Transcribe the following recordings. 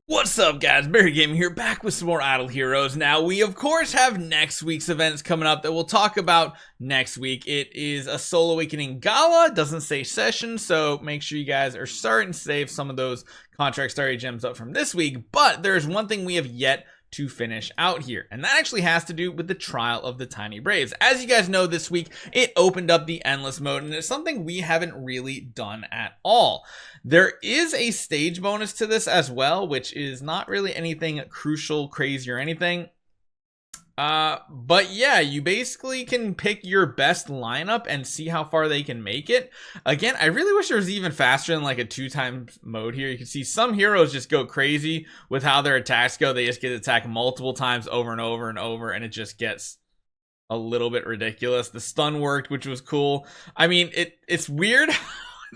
What's up, guys? BARRYGAMING here, back with some more Idle Heroes. Now, we of course have next week's events coming up that we'll talk about next week. It is a Soul Awakening Gala, doesn't say session, so make sure you guys are starting to save some of those contract starry gems up from this week. But there's one thing we have yet to finish out here, and that actually has to do with the Trial of the Tiny Braves. As you guys know, this week it opened up the endless mode, and it's something we haven't really done at all. There is a stage bonus to this as well, which is not really anything crucial, crazy, or anything. But yeah, you basically can pick your best lineup and see how far they can make it. Again, I really wish there was even faster than like a 2x mode here. You can see some heroes just go crazy with how their attacks go. They just get attacked multiple times over and over and over, and it just gets a little bit ridiculous. The stun worked, which was cool. I mean, it's weird.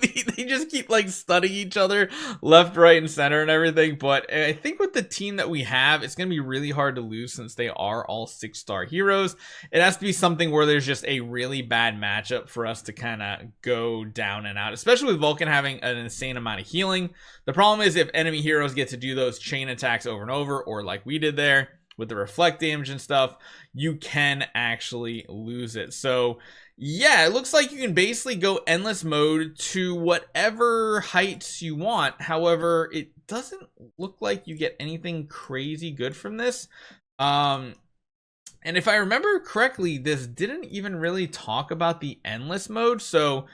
They just keep like stunning each other left, right, and center and everything. But I think with the team that we have, it's going to be really hard to lose since they are all 6-star heroes. It has to be something where there's just a really bad matchup for us to kind of go down and out, especially with Vulcan having an insane amount of healing. The problem is if enemy heroes get to do those chain attacks over and over, or like we did there with the reflect damage and stuff, you can actually lose it. So yeah, it looks like you can basically go endless mode to whatever heights you want. However, it doesn't look like you get anything crazy good from this. And if I remember correctly, this didn't even really talk about the endless mode. So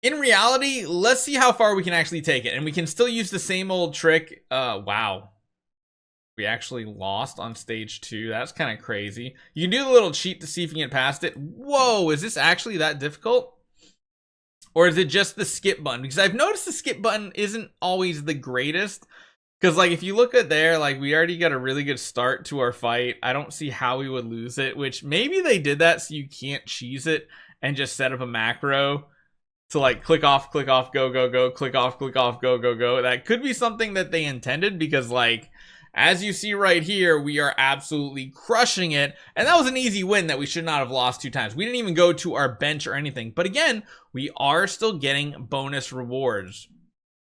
in reality, let's see how far we can actually take it. And we can still use the same old trick. Wow. We actually lost on stage 2. That's kind of crazy. You can do the little cheat to see if you can get past it. Whoa, is this actually that difficult? Or is it just the skip button? Because I've noticed the skip button isn't always the greatest. Because like if you look at there, like we already got a really good start to our fight. I don't see how we would lose it, which maybe they did that so you can't cheese it and just set up a macro to like click off, go, go, go, click off, go, go, go. That could be something that they intended, because like, as you see right here, we are absolutely crushing it. And that was an easy win that we should not have lost 2 times. We didn't even go to our bench or anything. But again, we are still getting bonus rewards.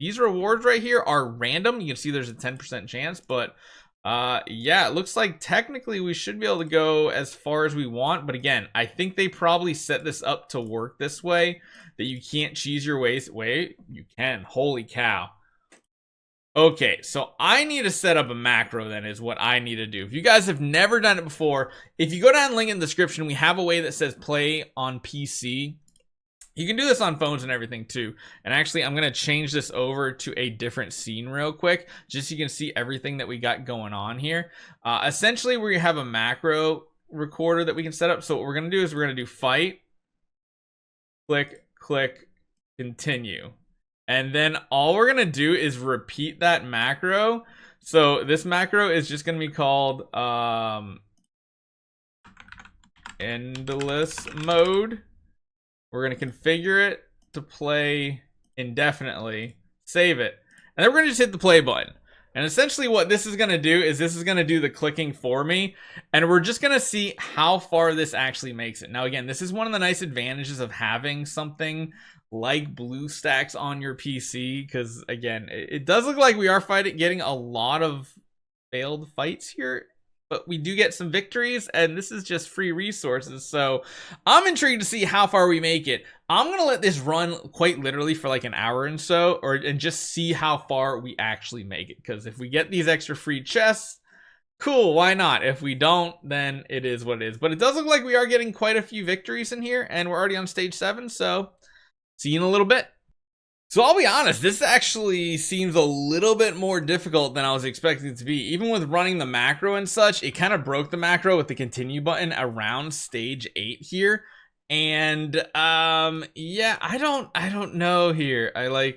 These rewards right here are random. You can see there's a 10% chance. But yeah, it looks like technically we should be able to go as far as we want. But again, I think they probably set this up to work this way, that you can't cheese your ways. Wait, you can. Holy cow. Okay, so I need to set up a macro then, is what I need to do. If you guys have never done it before, if you go down the link in the description, we have a way that says play on PC. You can do this on phones and everything too. And actually, I'm going to change this over to a different scene real quick, just so you can see everything that we got going on here. Essentially, we have a macro recorder that we can set up. So what we're going to do is we're going to do fight, click, click, continue. And then all we're going to do is repeat that macro. So this macro is just going to be called endless mode. We're going to configure it to play indefinitely. Save it. And then we're going to just hit the play button. And essentially what this is going to do is this is going to do the clicking for me. And we're just going to see how far this actually makes it. Now, again, this is one of the nice advantages of having something like BlueStacks on your PC, because again, it does look like we are getting a lot of failed fights here, but we do get some victories, and this is just free resources. So I'm intrigued to see how far we make it. I'm gonna let this run quite literally for like an hour and so, and just see how far we actually make it, because if we get these extra free chests, cool, why not? If we don't, then it is what it is. But it does look like we are getting quite a few victories in here, and we're already on stage 7, so see you in a little bit. So I'll be honest, this actually seems a little bit more difficult than I was expecting it to be. Even with running the macro and such, it kind of broke the macro with the continue button around stage 8 here. And yeah, I don't know here. I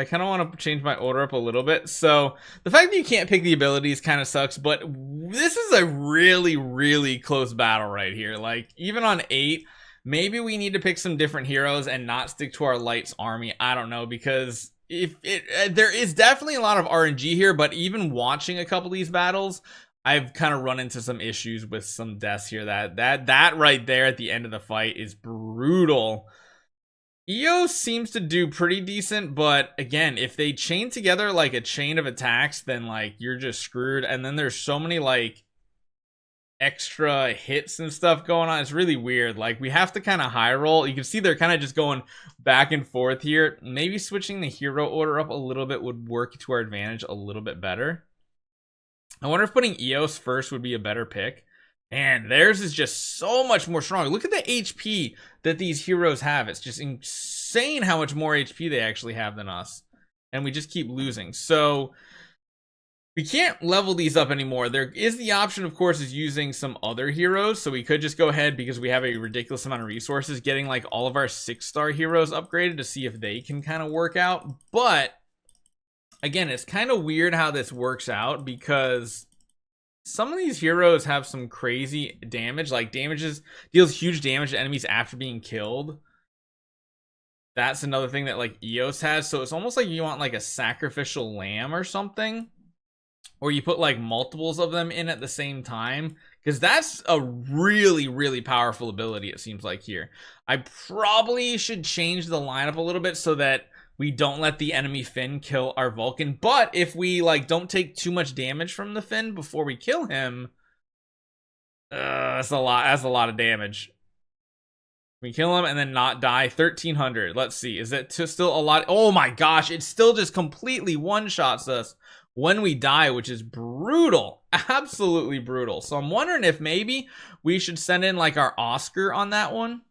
kind of want to change my order up a little bit. So the fact that you can't pick the abilities kind of sucks, but this is a really, really close battle right here. Like even on 8, maybe we need to pick some different heroes and not stick to our Lights army. I don't know, because there is definitely a lot of RNG here, but even watching a couple of these battles, I've kind of run into some issues with some deaths here. That right there at the end of the fight is brutal. Eos seems to do pretty decent, but again, if they chain together like a chain of attacks, then like you're just screwed. And then there's so many like extra hits and stuff going on. It's really weird. Like we have to kind of high roll. You can see they're kind of just going back and forth here. Maybe switching the hero order up a little bit would work to our advantage a little bit better. I wonder if putting Eos first would be a better pick. And theirs is just so much more strong. Look at the HP that these heroes have. It's just insane how much more HP they actually have than us. And we just keep losing. So we can't level these up anymore. There is the option, of course, is using some other heroes. So we could just go ahead, because we have a ridiculous amount of resources, getting like all of our 6-star heroes upgraded to see if they can kind of work out. But again, it's kind of weird how this works out, because some of these heroes have some crazy damage, like deals huge damage to enemies after being killed. That's another thing that like Eos has. So it's almost like you want like a sacrificial lamb or something, or you put like multiples of them in at the same time, because that's a really, really powerful ability, it seems like here. I probably should change the lineup a little bit so that we don't let the enemy Finn kill our Vulcan. But if we like don't take too much damage from the Finn before we kill him, that's a lot of damage. We kill him and then not die. 1300. Let's see, is that still a lot? Oh my gosh, it still just completely one-shots us when we die, which is brutal. Absolutely brutal. So I'm wondering if maybe we should send in like our Oscar on that one,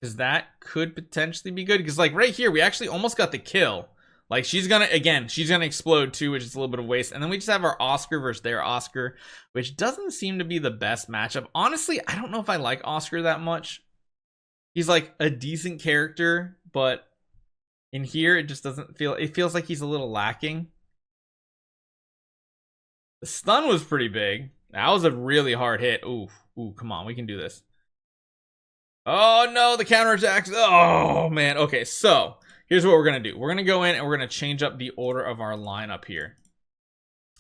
because that could potentially be good. Because like right here, we actually almost got the kill. Like she's gonna explode too, which is a little bit of waste. And then we just have our Oscar versus their Oscar, which doesn't seem to be the best matchup. Honestly, I don't know if I like Oscar that much. He's like a decent character, but in here it just doesn't feel, it feels like he's a little lacking. The stun was pretty big. That was a really hard hit. Ooh, come on, we can do this. Oh no, the counterattacks. Oh man. Okay, so here's what we're gonna do. We're gonna go in and we're gonna change up the order of our lineup here.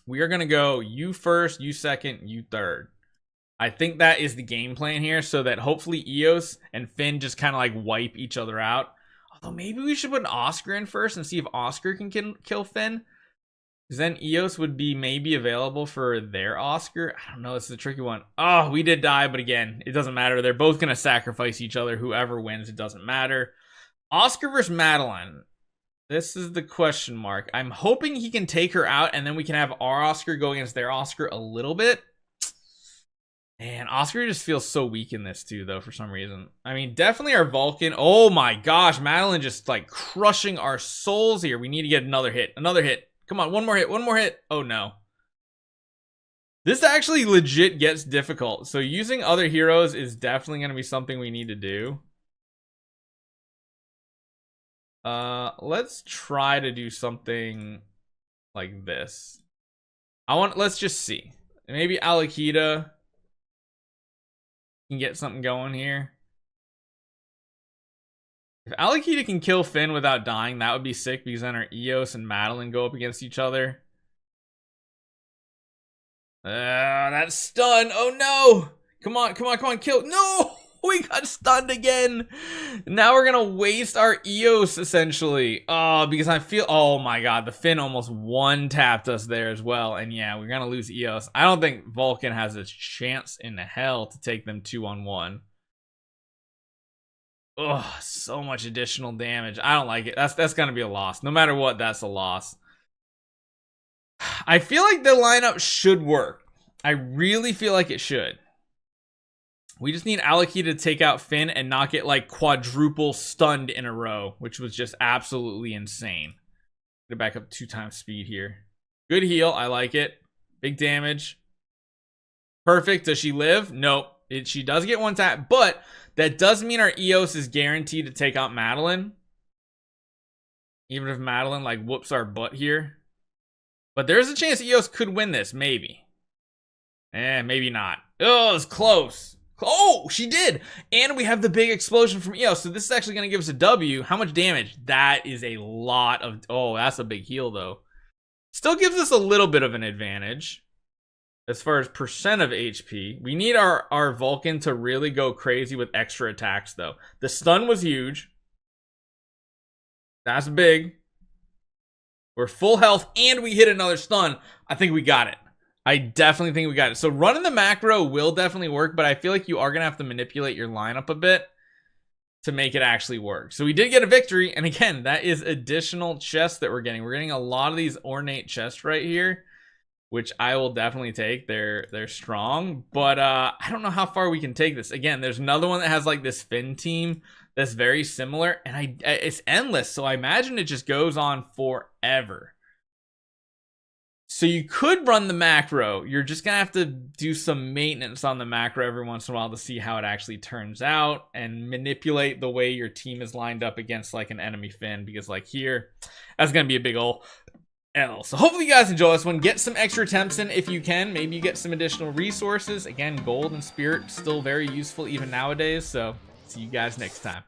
We are gonna go you first, you second, you third. I think that is the game plan here, so that hopefully Eos and Finn just kind of like wipe each other out. Although maybe we should put an Oscar in first and see if Oscar can kill Finn. Because then Eos would be maybe available for their Oscar. I don't know, this is a tricky one. Oh, we did die, but again, it doesn't matter. They're both going to sacrifice each other. Whoever wins, it doesn't matter. Oscar versus Madeline. This is the question mark. I'm hoping he can take her out, and then we can have our Oscar go against their Oscar a little bit. Man, Oscar just feels so weak in this too, though, for some reason. I mean, definitely our Vulcan. Oh my gosh, Madeline just like crushing our souls here. We need to get another hit. Another hit. Come on, one more hit. Oh no. This actually legit gets difficult. So using other heroes is definitely going to be something we need to do. Let's try to do something like this. Let's just see. Maybe Alakita can get something going here. If Alakita can kill Finn without dying, that would be sick, because then our Eos and Madeline go up against each other. That stun. Oh no! Come on, kill. No! We got stunned again. Now we're gonna waste our Eos essentially. Because I feel, oh my god, the Finn almost one-tapped us there as well. And yeah, we're gonna lose Eos. I don't think Vulcan has a chance in hell to take them 2-on-1. Oh, so much additional damage. I don't like it. That's gonna be a loss. No matter what, that's a loss. I feel like the lineup should work. I really feel like it should. We just need Alakita to take out Finn and not get like quadruple stunned in a row, which was just absolutely insane. Get back up 2 times speed here. Good heal. I like it. Big damage. Perfect. Does she live? Nope. She does get 1 tap, but that does mean our Eos is guaranteed to take out Madeline. Even if Madeline like whoops our butt here. But there's a chance Eos could win this, maybe. Maybe not. Oh, it's close. Oh, she did. And we have the big explosion from Eos. So this is actually going to give us a W. How much damage? That is a lot of... Oh, that's a big heal, though. Still gives us a little bit of an advantage. As far as percent of HP. We need our Vulcan to really go crazy with extra attacks, though. The stun was huge. That's big. We're full health and we hit another stun. I think we got it. I definitely think we got it. So running the macro will definitely work, but I feel like you are going to have to manipulate your lineup a bit to make it actually work. So we did get a victory. And again, that is additional chests that we're getting. We're getting a lot of these ornate chests right here, which I will definitely take. They're strong, but I don't know how far we can take this. Again, there's another one that has like this Finn team that's very similar, and it's endless. So I imagine it just goes on forever. So you could run the macro. You're just gonna have to do some maintenance on the macro every once in a while to see how it actually turns out and manipulate the way your team is lined up against like an enemy Finn, because like here, that's gonna be a big ol' L. So hopefully you guys enjoy this one. Get some extra attempts in if you can. Maybe you get some additional resources. Again, gold and spirit still very useful even nowadays. So see you guys next time.